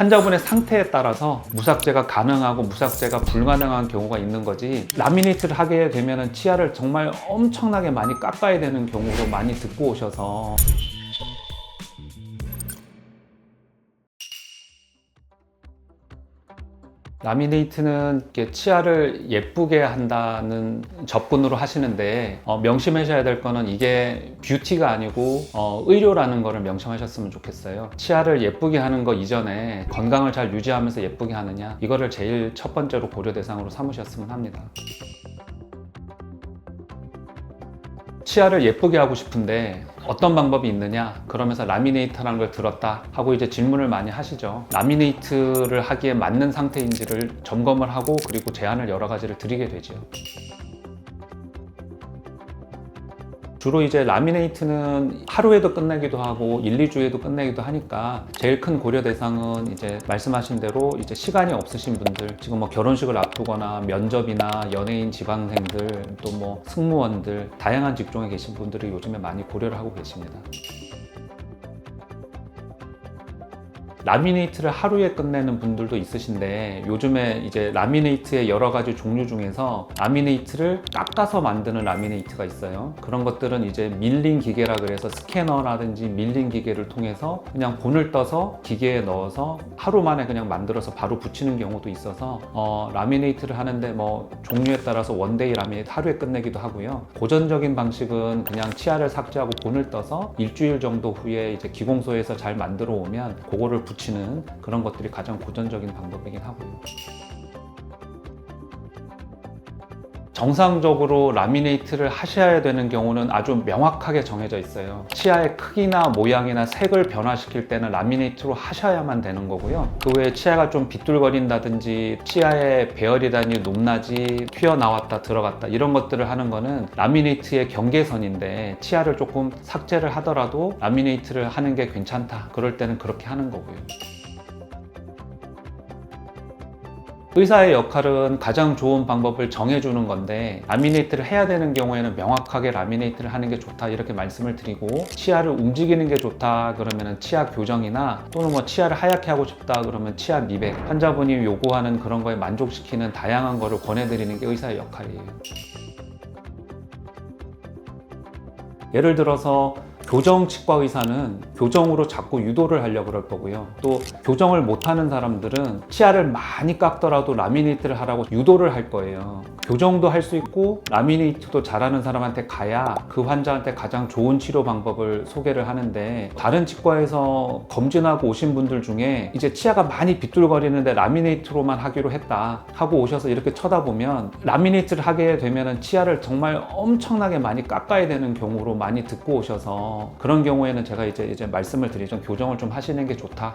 환자분의 상태에 따라서 무삭제가 가능하고 무삭제가 불가능한 경우가 있는 거지, 라미네이트를 하게 되면 치아를 정말 엄청나게 많이 깎아야 되는 경우로 많이 듣고 오셔서. 라미네이트는 치아를 예쁘게 한다는 접근으로 하시는데, 명심하셔야 될 거는 이게 뷰티가 아니고 의료라는 거를 명심하셨으면 좋겠어요. 치아를 예쁘게 하는 거 이전에 건강을 잘 유지하면서 예쁘게 하느냐, 이거를 제일 첫 번째로 고려 대상으로 삼으셨으면 합니다. 치아를 예쁘게 하고 싶은데 어떤 방법이 있느냐, 그러면서 라미네이트라는 걸 들었다 하고 이제 질문을 많이 하시죠. 라미네이트를 하기에 맞는 상태인지를 점검을 하고, 그리고 제안을 여러 가지를 드리게 되죠. 주로 이제 라미네이트는 하루에도 끝내기도 하고 1, 2주에도 끝내기도 하니까, 제일 큰 고려 대상은 이제 말씀하신 대로 이제 시간이 없으신 분들, 지금 뭐 결혼식을 앞두거나 면접이나 연예인 지방생들, 또 뭐 승무원들, 다양한 직종에 계신 분들이 요즘에 많이 고려를 하고 계십니다. 라미네이트를 하루에 끝내는 분들도 있으신데, 요즘에 이제 라미네이트의 여러 가지 종류 중에서 라미네이트를 깎아서 만드는 라미네이트가 있어요. 그런 것들은 이제 밀링 기계라 그래서 스캐너라든지 밀링 기계를 통해서 그냥 본을 떠서 기계에 넣어서 하루 만에 그냥 만들어서 바로 붙이는 경우도 있어서, 라미네이트를 하는데 뭐 종류에 따라서 원데이 라미네이트 하루에 끝내기도 하고요. 고전적인 방식은 그냥 치아를 삭제하고 본을 떠서 일주일 정도 후에 이제 기공소에서 잘 만들어 오면 그거를 붙이는 그런 것들이 가장 고전적인 방법이긴 하고요. 정상적으로 라미네이트를 하셔야 되는 경우는 아주 명확하게 정해져 있어요. 치아의 크기나 모양이나 색을 변화시킬 때는 라미네이트로 하셔야만 되는 거고요. 그 외에 치아가 좀 비뚤거린다든지 치아의 배열이라든지 높낮이, 튀어나왔다 들어갔다 이런 것들을 하는 거는 라미네이트의 경계선인데, 치아를 조금 삭제를 하더라도 라미네이트를 하는 게 괜찮다, 그럴 때는 그렇게 하는 거고요. 의사의 역할은 가장 좋은 방법을 정해주는 건데, 라미네이트를 해야 되는 경우에는 명확하게 라미네이트를 하는 게 좋다 이렇게 말씀을 드리고, 치아를 움직이는 게 좋다 그러면 치아 교정이나, 또는 뭐 치아를 하얗게 하고 싶다 그러면 치아 미백, 환자분이 요구하는 그런 거에 만족시키는 다양한 거를 권해드리는 게 의사의 역할이에요. 예를 들어서 교정 치과 의사는 교정으로 자꾸 유도를 하려고 그럴 거고요. 또 교정을 못하는 사람들은 치아를 많이 깎더라도 라미네이트를 하라고 유도를 할 거예요. 교정도 할 수 있고 라미네이트도 잘하는 사람한테 가야 그 환자한테 가장 좋은 치료 방법을 소개를 하는데, 다른 치과에서 검진하고 오신 분들 중에 이제 치아가 많이 비뚤거리는데 라미네이트로만 하기로 했다 하고 오셔서 이렇게 쳐다보면, 라미네이트를 하게 되면 치아를 정말 엄청나게 많이 깎아야 되는 경우로 많이 듣고 오셔서, 그런 경우에는 제가 이제 말씀을 드리죠. 교정을 좀 하시는 게 좋다.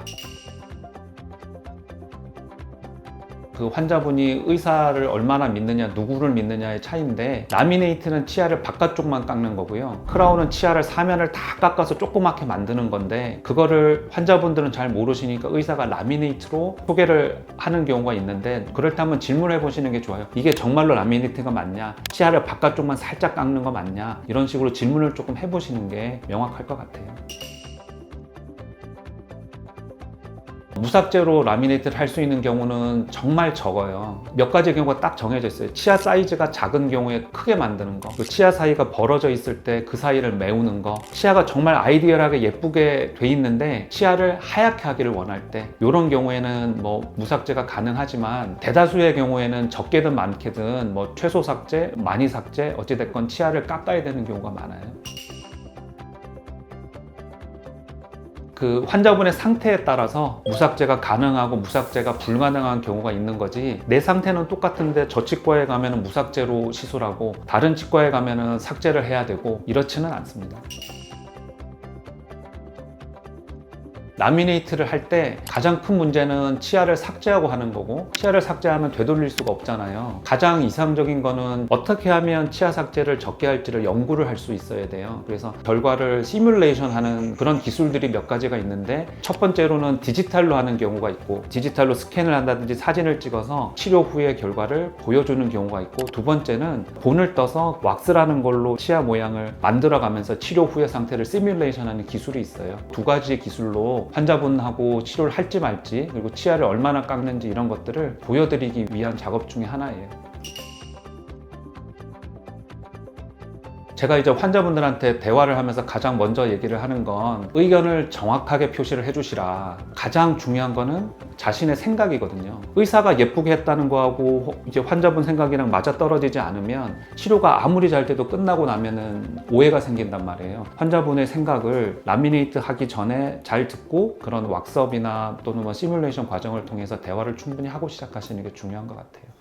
그 환자분이 의사를 얼마나 믿느냐, 누구를 믿느냐의 차이인데, 라미네이트는 치아를 바깥쪽만 깎는 거고요. 크라운은 치아를 사면을 다 깎아서 조그맣게 만드는 건데, 그거를 환자분들은 잘 모르시니까 의사가 라미네이트로 소개를 하는 경우가 있는데, 그럴 때 한번 질문해 보시는 게 좋아요. 이게 정말로 라미네이트가 맞냐? 치아를 바깥쪽만 살짝 깎는 거 맞냐? 이런 식으로 질문을 조금 해보시는 게 명확할 것 같아요. 무삭제로 라미네이트를 할 수 있는 경우는 정말 적어요. 몇 가지 경우가 딱 정해져 있어요. 치아 사이즈가 작은 경우에 크게 만드는 거, 치아 사이가 벌어져 있을 때 그 사이를 메우는 거, 치아가 정말 아이디얼하게 예쁘게 돼 있는데 치아를 하얗게 하기를 원할 때, 이런 경우에는 뭐 무삭제가 가능하지만, 대다수의 경우에는 적게든 많게든 뭐 최소 삭제, 많이 삭제, 어찌됐건 치아를 깎아야 되는 경우가 많아요. 그 환자분의 상태에 따라서 무삭제가 가능하고 무삭제가 불가능한 경우가 있는 거지, 내 상태는 똑같은데 저 치과에 가면은 무삭제로 시술하고 다른 치과에 가면은 삭제를 해야 되고 이렇지는 않습니다. 라미네이트를 할 때 가장 큰 문제는 치아를 삭제하고 하는 거고, 치아를 삭제하면 되돌릴 수가 없잖아요. 가장 이상적인 거는 어떻게 하면 치아 삭제를 적게 할지를 연구를 할 수 있어야 돼요. 그래서 결과를 시뮬레이션 하는 그런 기술들이 몇 가지가 있는데, 첫 번째로는 디지털로 하는 경우가 있고, 디지털로 스캔을 한다든지 사진을 찍어서 치료 후의 결과를 보여주는 경우가 있고, 두 번째는 본을 떠서 왁스라는 걸로 치아 모양을 만들어 가면서 치료 후의 상태를 시뮬레이션 하는 기술이 있어요. 두 가지 기술로 또 환자분하고 치료를 할지 말지, 그리고 치아를 얼마나 깎는지 이런 것들을 보여드리기 위한 작업 중에 하나예요. 제가 이제 환자분들한테 대화를 하면서 가장 먼저 얘기를 하는 건 의견을 정확하게 표시를 해주시라. 가장 중요한 거는 자신의 생각이거든요. 의사가 예쁘게 했다는 거하고 이제 환자분 생각이랑 맞아떨어지지 않으면 치료가 아무리 잘 돼도 끝나고 나면은 오해가 생긴단 말이에요. 환자분의 생각을 라미네이트 하기 전에 잘 듣고 그런 왁스업이나 또는 뭐 시뮬레이션 과정을 통해서 대화를 충분히 하고 시작하시는 게 중요한 것 같아요.